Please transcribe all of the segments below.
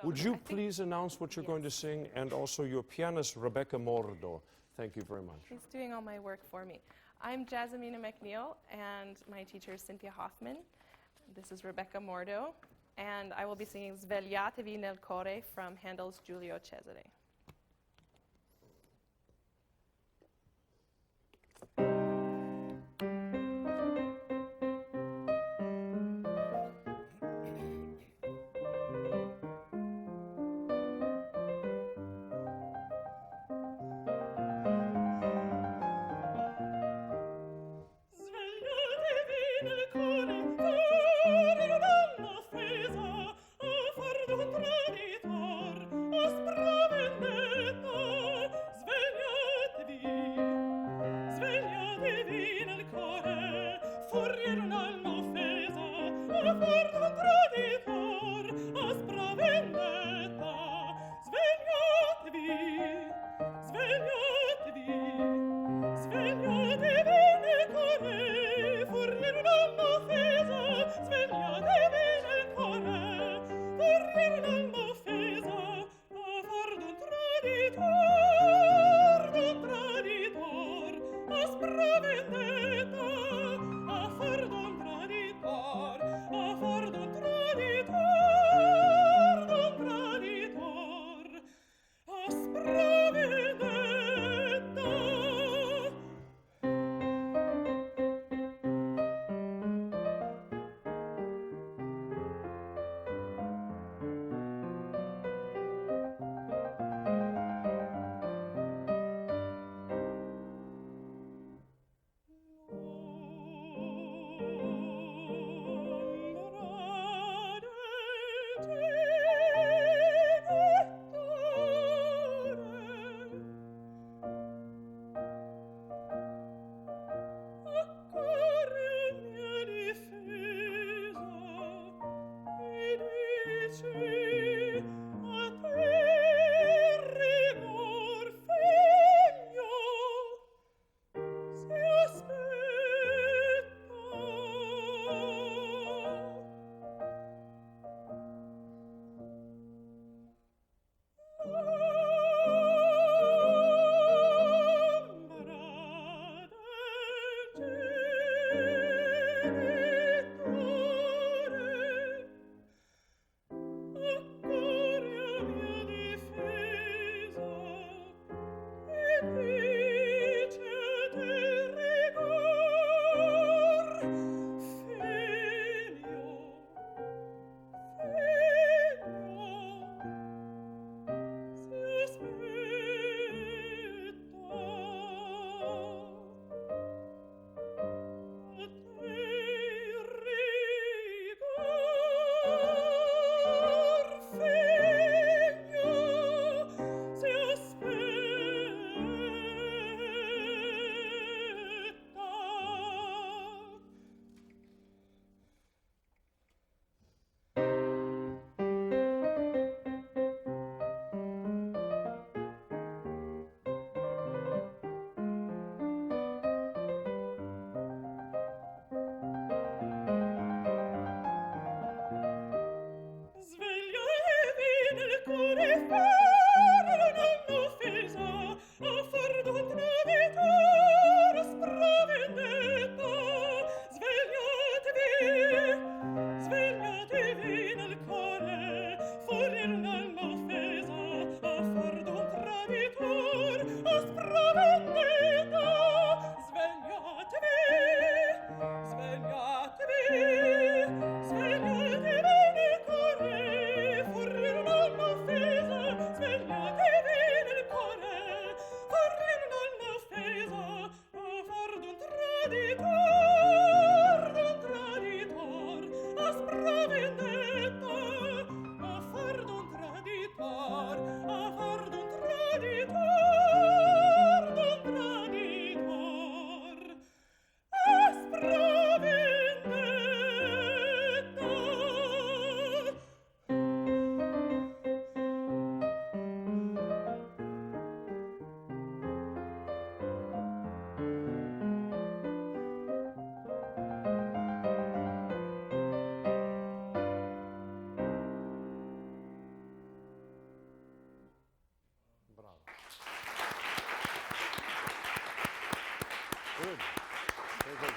Would you please announce what you're going to sing, and also your pianist, Rebecca Mordo. Thank you very much. She's doing all my work for me. I'm Jazmina MacNeil, and my teacher is Cynthia Hoffman. This is Rebecca Mordo, and I will be singing Svegliatevi nel core from Handel's Giulio Cesare.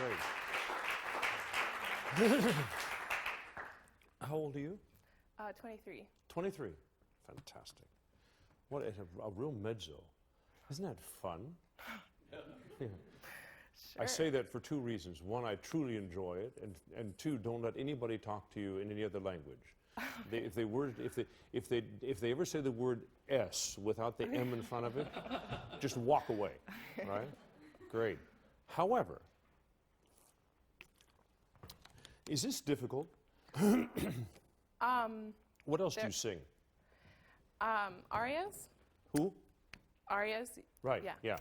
great. How old are you? 23. 23. Fantastic. What a real mezzo. Isn't that fun? Yeah. I say that for two reasons. One, I truly enjoy it, and two, don't let anybody talk to you in any other language. If they ever say the word S without the M in front of it, just walk away, right? Great. However, is this difficult? What else do you sing? Arias. Who? Arias. Right. Yeah.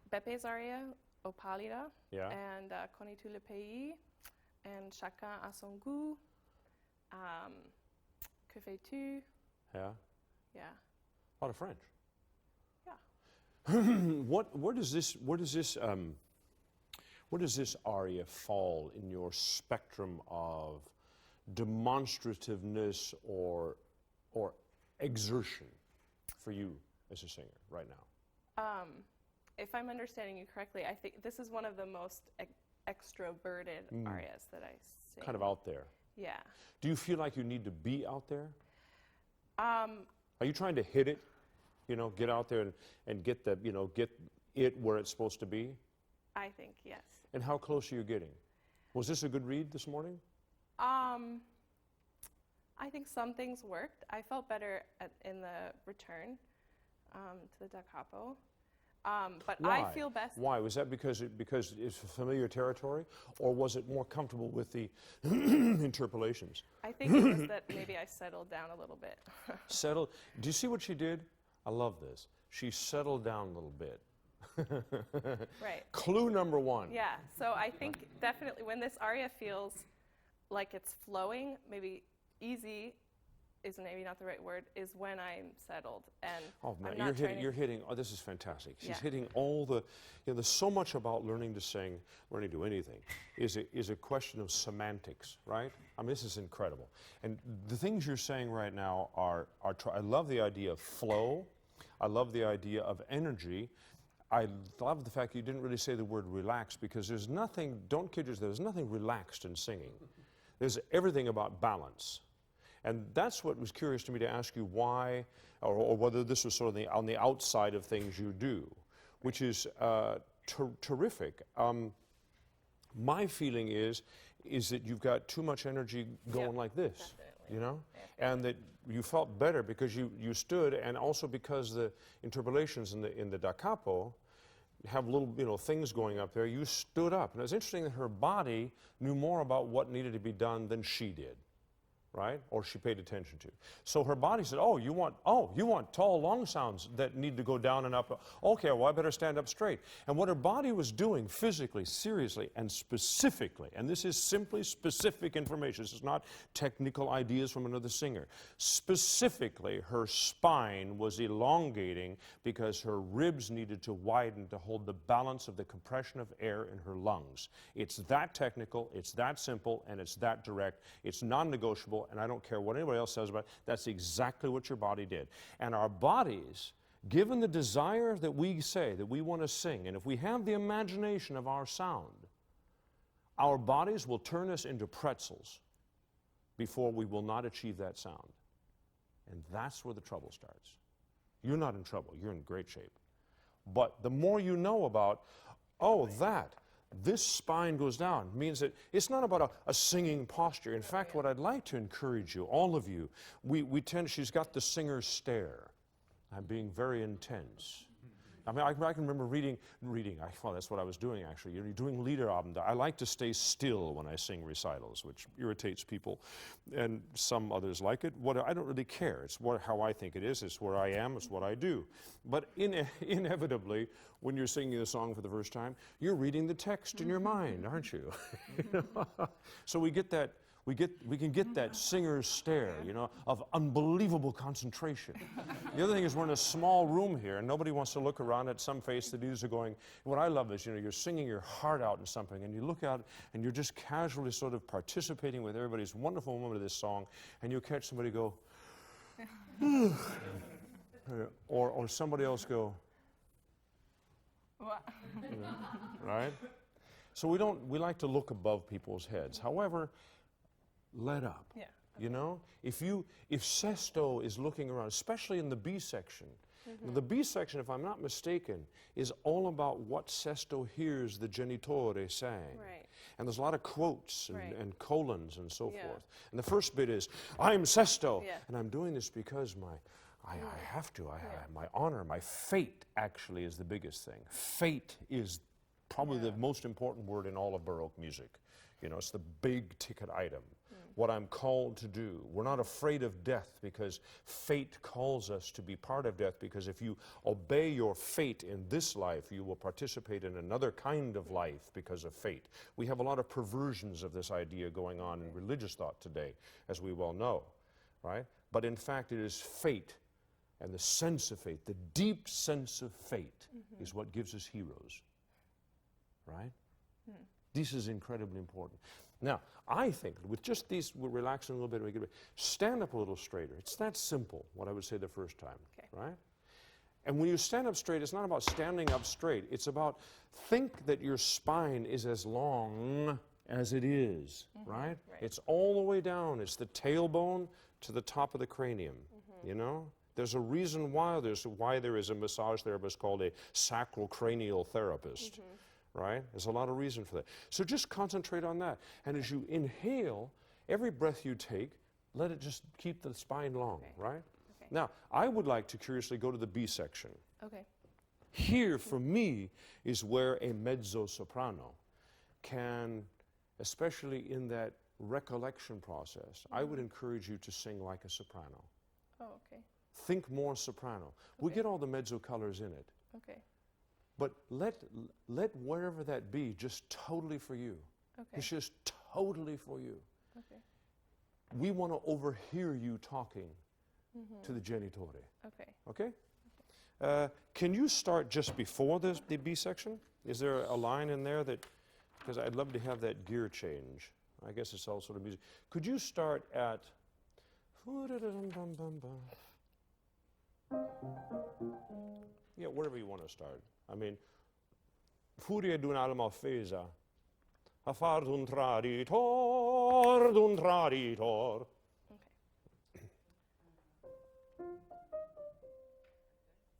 Bepe's aria, Au Pálida. Yeah. And Connais tout le pays. And Chacun a son goût. Que fais-tu? Yeah. Yeah. A lot of French. Yeah. Where does this aria fall in your spectrum of demonstrativeness or exertion for you as a singer right now? If I'm understanding you correctly, I think this is one of the most extroverted arias that I sing. Kind of out there. Yeah. Do you feel like you need to be out there? Are you trying to hit it? You know, get out there and get the, get it where it's supposed to be? I think, yes. And how close are you getting? Was this a good read this morning? I think some things worked. I felt better in the return to the da capo. But Why? I feel best. Why? Was that because it's familiar territory, or was it more comfortable with the interpolations? I think it was that maybe I settled down a little bit. Settled. Do you see what she did? I love this. She settled down a little bit. Right. Clue number one. Yeah. So I think definitely when this aria feels like it's flowing, maybe easy is maybe not the right word, is when I'm settled. And oh man, you're hitting, oh, this is fantastic. She's Yeah. hitting all the, there's so much about learning to sing, learning to do anything, is a question of semantics, right? I mean, this is incredible. And the things you're saying right now are I love the idea of flow. I love the idea of energy. I love the fact you didn't really say the word relax, because there's nothing, don't kid yourself, there's nothing relaxed in singing. There's everything about balance. And that's what was curious to me to ask you why, or whether this was sort of on the outside of things you do, which is terrific. My feeling is that you've got too much energy going like this, definitely. you know? And that you felt better because you stood, and also because the interpolations in the da capo have little things going up there. You stood up, and it's interesting that her body knew more about what needed to be done than she did, right? Or she paid attention to. So her body said, "Oh, you want tall, long sounds that need to go down and up. Okay, well, I better stand up straight." And what her body was doing physically, seriously, and specifically, and this is simply specific information, this is not technical ideas from another singer. Specifically, her spine was elongating because her ribs needed to widen to hold the balance of the compression of air in her lungs. It's that technical, it's that simple, and it's that direct. It's non-negotiable. And I don't care what anybody else says about it, that's exactly what your body did. And our bodies, given the desire that we say, that we want to sing, and if we have the imagination of our sound, our bodies will turn us into pretzels before we will not achieve that sound. And that's where the trouble starts. You're not in trouble, you're in great shape. But the more you know about, this spine goes down, means that it's not about a singing posture. In fact, what I'd like to encourage you, all of you, she's got the singer's stare. I'm being very intense. I mean, I can remember reading, that's what I was doing actually. You're doing Liederabend. I like to stay still when I sing recitals, which irritates people, and some others like it. I don't really care. It's how I think it is. It's where I am. It's what I do. But inevitably, when you're singing the song for the first time, you're reading the text in your mind, aren't you? So we can get that singer's stare, of unbelievable concentration. The other thing is we're in a small room here, and nobody wants to look around at some face that is going. What I love is, you're singing your heart out in something, and you look out, and you're just casually sort of participating with everybody's wonderful moment of this song, and you'll catch somebody go, or somebody else go, right? So we like to look above people's heads. However, let up. Yeah. You know, if sesto is looking around, especially in the B section, the B section, if I'm not mistaken, is all about what sesto hears the genitore saying. Right. And there's a lot of quotes and, Right. and colons and so Yeah. forth. And the first bit is, I'm sesto, Yeah. and I'm doing this because I have to, my honor, my fate actually is the biggest thing. Fate is probably the most important word in all of Baroque music. You know, it's the big ticket item. What I'm called to do. We're not afraid of death because fate calls us to be part of death, because if you obey your fate in this life, you will participate in another kind of life because of fate. We have a lot of perversions of this idea going on in religious thought today, as we well know, right? But in fact, it is fate and the sense of fate, the deep sense of fate, is what gives us heroes, right? This is incredibly important. Now, I think with just these, we're relaxing a little bit, we get stand up a little straighter. It's that simple, what I would say the first time, right? And when you stand up straight, it's not about standing up straight. It's about, think that your spine is as long as it is, right? It's all the way down. It's the tailbone to the top of the cranium, you know? There's a reason why there is a massage therapist called a sacral cranial therapist. Right? There's a lot of reason for that. So just concentrate on that. And as you inhale, every breath you take, let it just keep the spine long, right? Okay. Now, I would like to curiously go to the B section. Okay. Here, for me, is where a mezzo-soprano can, especially in that recollection process, I would encourage you to sing like a soprano. Oh, okay. Think more soprano. We get all the mezzo colors in it. Okay. But let wherever that be just totally for you. Okay. It's just totally for you. Okay. We want to overhear you talking to the genitore. Okay. Okay? Can you start just before the B section? Is there a line in there that, because I'd love to have that gear change. I guess it's all sort of music. Could you start at, yeah, wherever you want to start. I mean, furia d'un'alma offesa, a far d'un traditor, d'un traditor. Okay.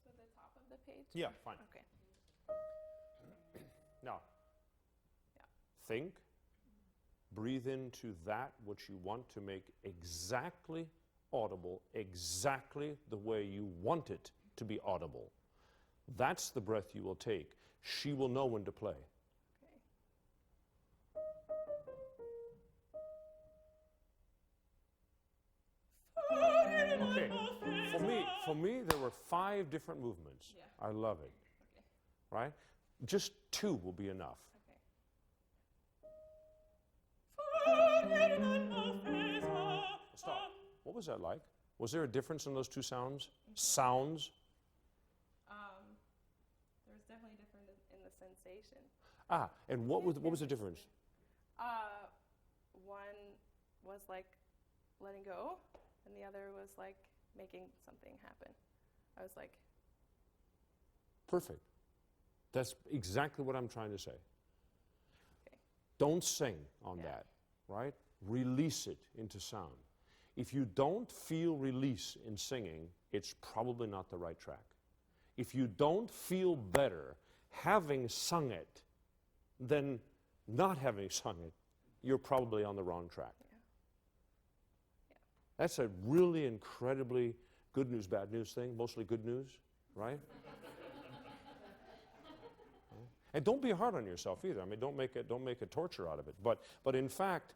So the top of the page? Yeah, fine. Okay. Now, think, breathe into that which you want to make exactly audible, exactly the way you want it to be audible. That's the breath you will take. She will know when to play. Okay. For me, there were 5 different movements. Yeah. I love it. Okay. Right? Just 2 will be enough. Okay. Stop. What was that like? Was there a difference in those 2 sounds? Sounds? There's definitely different in the sensation. Ah, and what was the difference? One was like letting go, and the other was like making something happen. I was like, Perfect. That's exactly what I'm trying to say. okay. Don't sing on that, right? Release it into sound. If you don't feel release in singing, it's probably not the right track. If you don't feel better having sung it than not having sung it, you're probably on the wrong track. Yeah. That's a really incredibly good news, bad news thing, mostly good news, right? And don't be hard on yourself either. I mean, don't make a torture out of it. But in fact,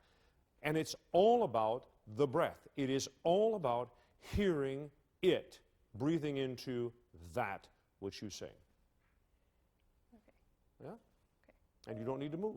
and it's all about the breath. It is all about hearing it, breathing into that which you sing. Okay. Yeah? Okay. And you don't need to move.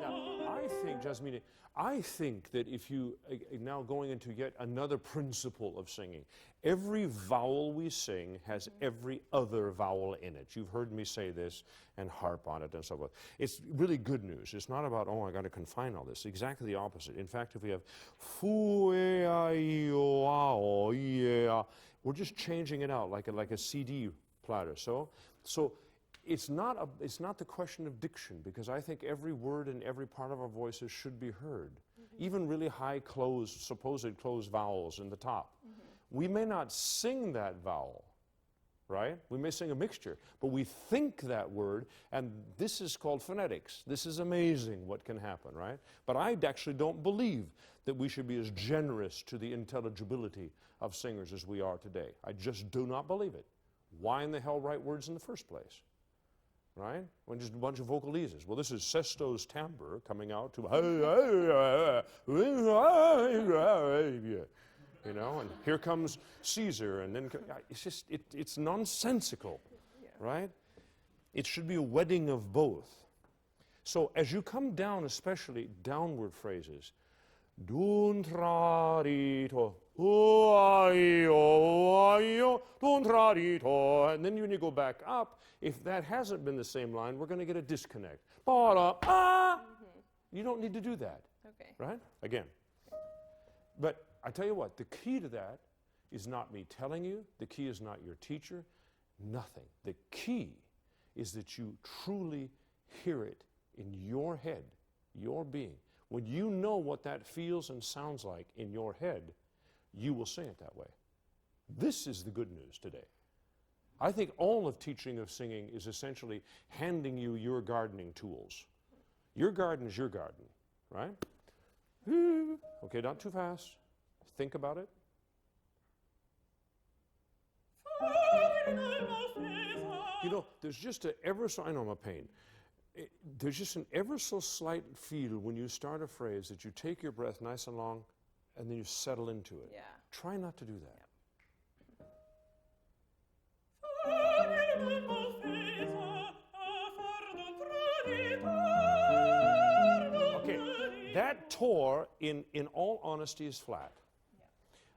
Now, I think Jazmina, I think that if you, now going into yet another principle of singing, every vowel we sing has every other vowel in it. You've heard me say this and harp on it and so forth. It's really good news. It's not about, oh, I got to confine all this. Exactly the opposite. In fact, if we have fu, e, I, o, a, o, e, a, we're just changing it out like a CD platter. So it's not the question of diction, because I think every word and every part of our voices should be heard. Even really high supposed closed vowels in the top. We may not sing that vowel, right? We may sing a mixture, but we think that word, and this is called phonetics. This is amazing what can happen, right? But I actually don't believe that we should be as generous to the intelligibility of singers as we are today. I just do not believe it. Why in the hell write words in the first place? Right? When just a bunch of vocalises. Well, this is Sesto's timbre coming out to, you know, and here comes Caesar, and then it's just, it's nonsensical, right? It should be a wedding of both. So as you come down, especially downward phrases, dun tradito, dun tradito, and then when you go back up, if that hasn't been the same line, we're going to get a disconnect. You don't need to do that, right? Again. But I tell you what, the key to that is not me telling you. The key is not your teacher. Nothing. The key is that you truly hear it in your head, your being. When you know what that feels and sounds like in your head, you will sing it that way. This is the good news today. I think all of teaching of singing is essentially handing you your gardening tools. Your garden is your garden, right? Okay, not too fast. Think about it. You know, there's just an ever so, I know I'm a pain. There's just an ever so slight feel when you start a phrase that you take your breath nice and long and then you settle into it. Yeah. Try not to do that. Okay, that tor, in all honesty, is flat.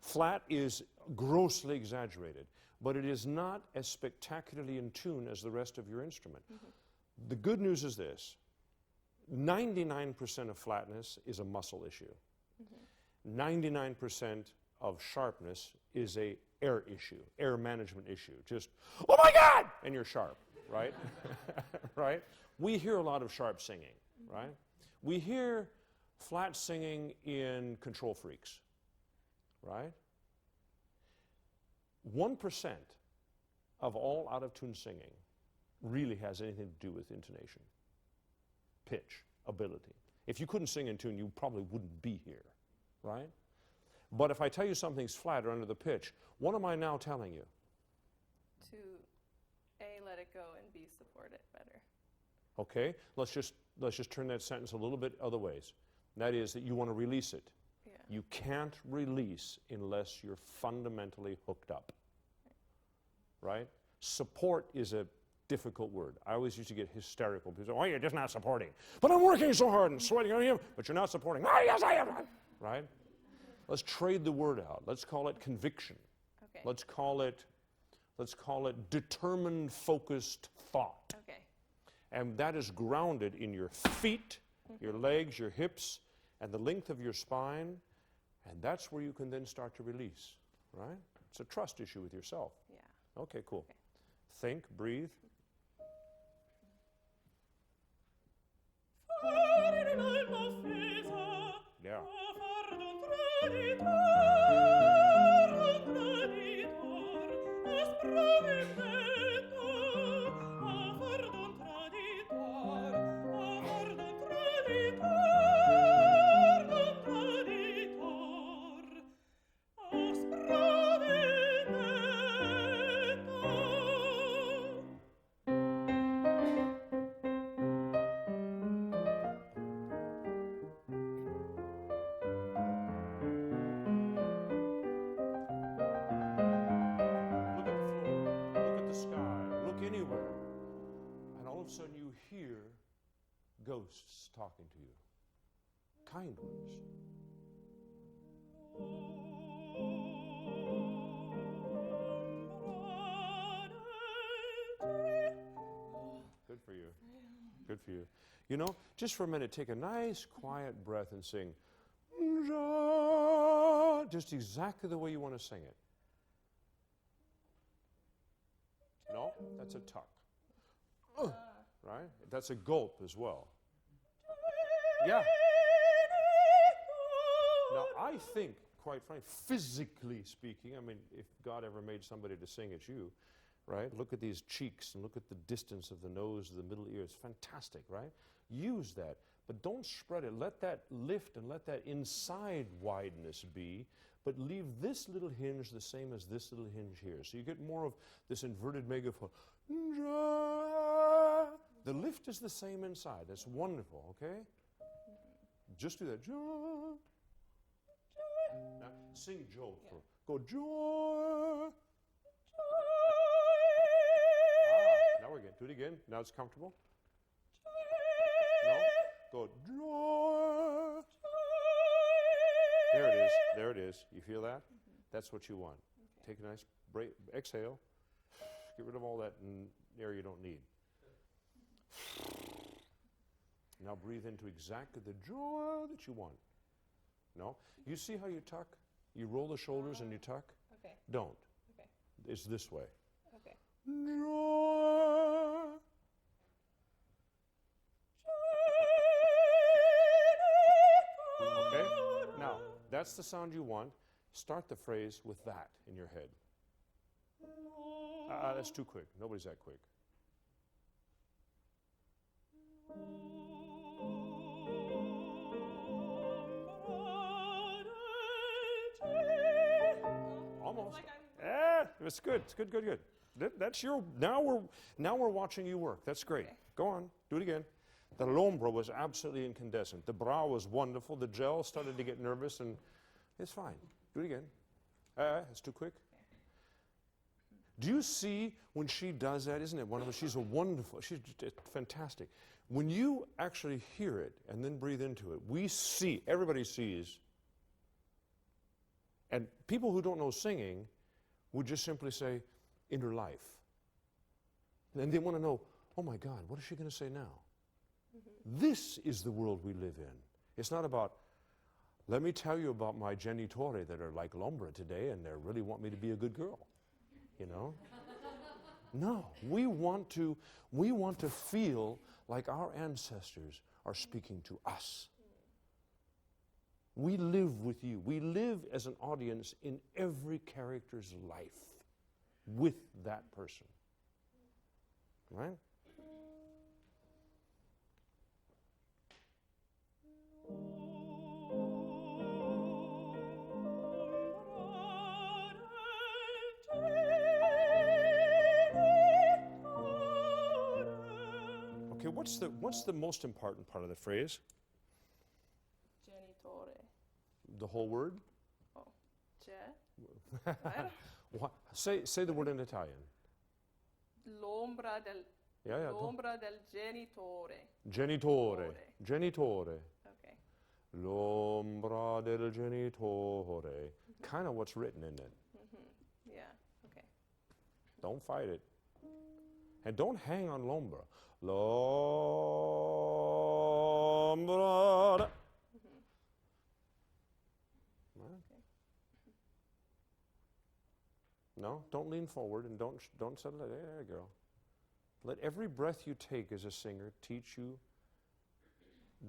Flat is grossly exaggerated, but it is not as spectacularly in tune as the rest of your instrument. The good news is this: 99% of flatness is a muscle issue. 99% of sharpness is a air issue, air management issue. Just, oh my God! And you're sharp, right? Right? We hear a lot of sharp singing, right? We hear flat singing in control freaks, right? 1% of all out-of-tune singing really has anything to do with intonation, pitch, ability. If you couldn't sing in tune, you probably wouldn't be here, right? But if I tell you something's flat or under the pitch, what am I now telling you? To A, let it go, and B, support it better. Okay, let's just turn that sentence a little bit other ways. That is that you want to release it. Yeah. You can't release unless you're fundamentally hooked up, right? Support is a difficult word. I always used to get hysterical. People say, oh, you're just not supporting. But I'm working so hard and sweating on you, but you're not supporting. Oh, yes, I am. Right? Let's trade the word out. Let's call it conviction. Okay. Let's call it determined, focused thought. Okay. And that is grounded in your feet, your legs, your hips, and the length of your spine. And that's where you can then start to release, right? It's a trust issue with yourself. Yeah. Okay, cool. Okay. Think, breathe. Yeah. Ghosts talking to you. kind words. Good for you. Good for you. You know, just for a minute, take a nice quiet breath and sing, just exactly the way you want to sing it. No, that's a tuck. Right? That's a gulp as well. Yeah. Now, I think, quite frankly, physically speaking, I mean, if God ever made somebody to sing, it's you, right? Look at these cheeks and look at the distance of the nose to the middle ear. It's fantastic, right? Use that, but don't spread it. Let that lift and let that inside wideness be, but leave this little hinge the same as this little hinge here. So you get more of this inverted megaphone. The lift is the same inside. That's wonderful, okay? Just do that. Now, sing Joe. Yeah. Go joy. Now we're getting, do it again. Now it's comfortable. No? Go joy. There it is. There it is. You feel that? That's what you want. Okay. Take a nice break. Exhale. Get rid of all that air you don't need. Now breathe into exactly the joy that you want. No? You see how you tuck? You roll the shoulders and you tuck? Okay. Don't. Okay. It's this way. Okay. Joy. Okay? Now, that's the sound you want. Start the phrase with that in your head. That's too quick. Nobody's that quick. Almost. It's good. It's good, good, good. That's your. Now we're watching you work. That's great. Okay. Go on. Do it again. The l'ombra was absolutely incandescent. The brow was wonderful. The gel started to get nervous, and it's fine. Do it again. It's too quick. Do you see when she does that? Isn't it wonderful? She's fantastic. When you actually hear it and then breathe into it, we see, everybody sees, and people who don't know singing would just simply say, inner life. And they want to know, oh my God, what is she going to say now? This is the world we live in. It's not about, let me tell you about my genitore that are like l'ombra today and they really want me to be a good girl. You know? No, we want to feel like our ancestors are speaking to us. We live with you. We live as an audience in every character's life with that person. Right? Okay, what's the most important part of the phrase? Genitore. The whole word? Oh, Say the word in Italian. L'ombra del Yeah. l'ombra del genitore. Genitore. Genitore. Okay. L'ombra del genitore. Kind of what's written in it. Yeah. Okay. Don't fight it. And don't hang on l'ombra. L'ombra. No, don't lean forward and don't settle it. There you go. Let every breath you take as a singer teach you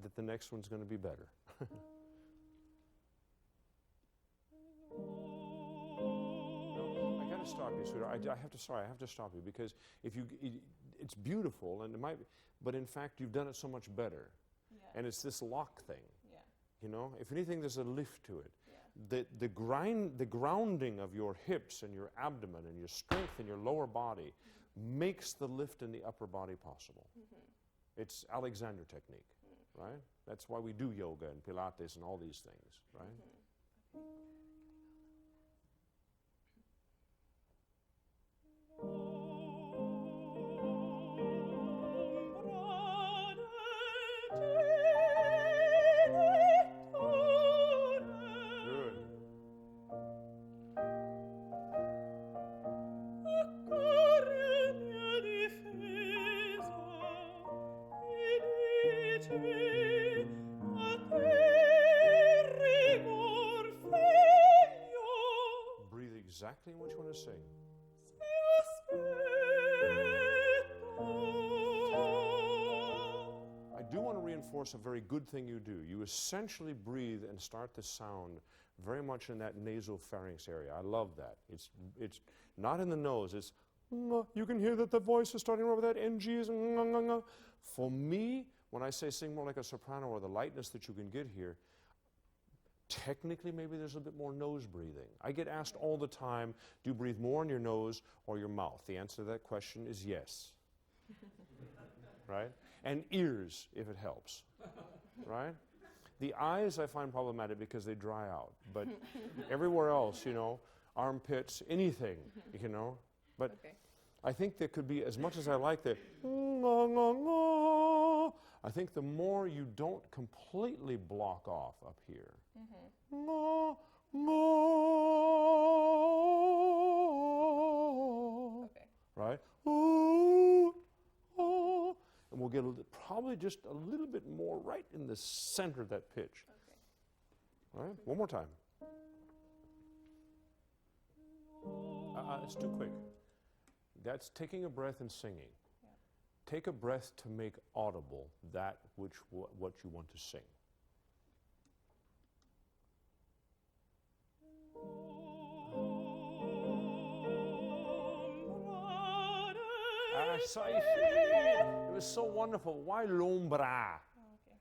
that the next one's going to be better. No, I got to stop you, sweetheart. I have to stop you because it's beautiful and it might, but in fact you've done it so much better. Yeah. And it's this lock thing. Yeah. You know, if anything, there's a lift to it. Yeah. The grounding of your hips and your abdomen and your strength in your lower body makes the lift in the upper body possible. It's Alexander technique, right? That's why we do yoga and Pilates and all these things, right? Breathe exactly what you want to sing. I do want to reinforce a very good thing you do. You essentially breathe and start the sound very much in that nasopharynx area. I love that. It's not in the nose. It's you can hear that the voice is starting over that NG is For me, when I say sing more like a soprano or the lightness that you can get here, technically maybe there's a bit more nose breathing. I get asked all the time, do you breathe more in your nose or your mouth? The answer to that question is yes. Right? And ears, if it helps. Right? The eyes I find problematic because they dry out. But everywhere else, you know, armpits, anything, you know. But Okay. I think there could be, as much as I like the I think the more you don't completely block off up here. Okay. Right? And we'll get probably just a little bit more right in the center of that pitch. Okay. All right? One more time. It's too quick. That's taking a breath and singing. Yeah. Take a breath to make audible that which what you want to sing. It was so wonderful. Why l'ombra? Oh, okay.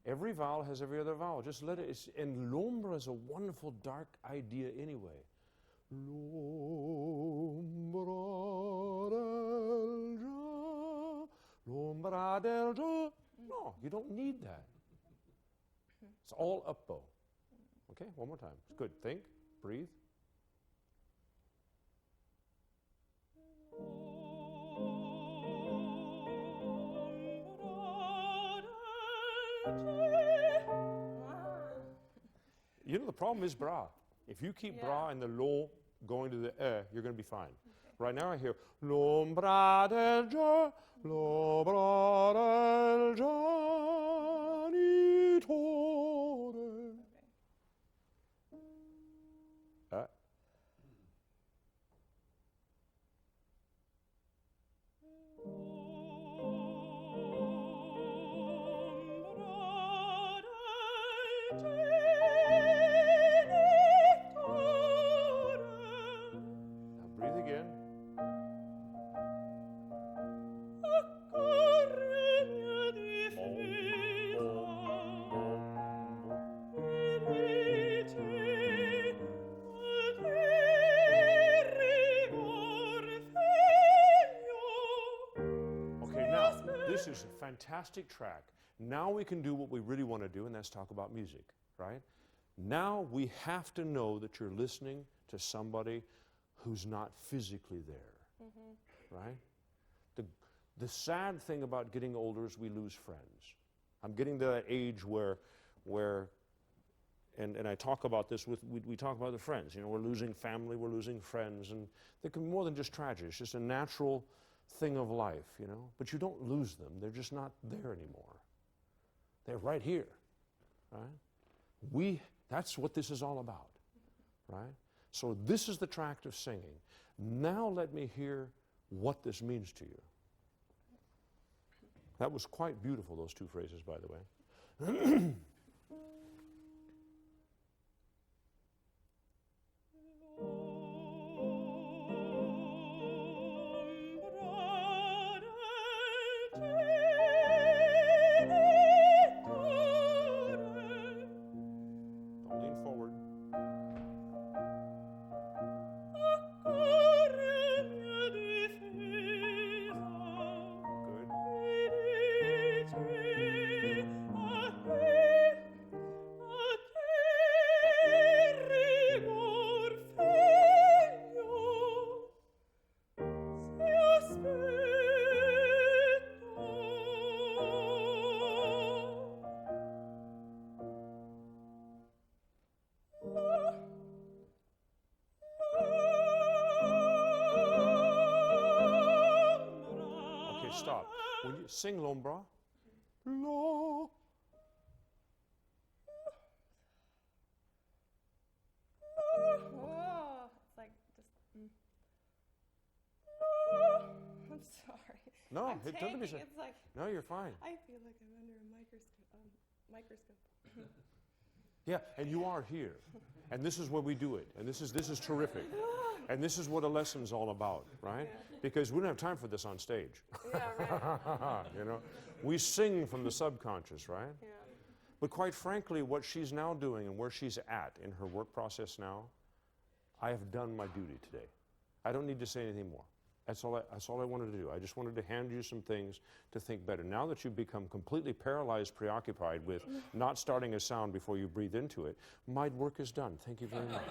Every vowel has every other vowel. Just let it. And l'ombra is a wonderful dark idea anyway. L'ombra del giorno. No, you don't need that. It's all up bow. Okay, one more time. It's good. Think, breathe. You know, the problem is bra. If you keep bra and the lo going to the you're going to be fine. Okay. Right now I hear l'ombra del giorno, l'ombra del giornitore. Breathe again. Okay, now this is a fantastic track. Now we can do what we really want to do, and that's talk about music, right? Now we have to know that you're listening to somebody who's not physically there, right? The sad thing about getting older is we lose friends. I'm getting to that age where and I talk about this we talk about the friends. You know, we're losing family, we're losing friends, and they can be more than just tragic. It's just a natural thing of life, you know. But you don't lose them. They're just not there anymore. They're right here, right? That's what this is all about, right? So this is the tract of singing. Now let me hear what this means to you. That was quite beautiful, those two phrases, by the way. Don't lean forward. Good. Okay, stop. When you sing l'ombra, La. Oh, it's like just. I'm sorry. No, I'm it doesn't be taking, so. it's like No, you're fine. I feel like I'm under a microscope. Yeah, and you are here. And this is where we do it. And this is terrific. And this is what a lesson's all about, right? Yeah. Because we don't have time for this on stage. Yeah, right. You know, we sing from the subconscious, right? Yeah. But quite frankly, what she's now doing and where she's at in her work process now, I have done my duty today. I don't need to say anything more. That's all I wanted to do. I just wanted to hand you some things to think better. Now that you've become completely paralyzed, preoccupied with not starting a sound before you breathe into it, my work is done. Thank you very much.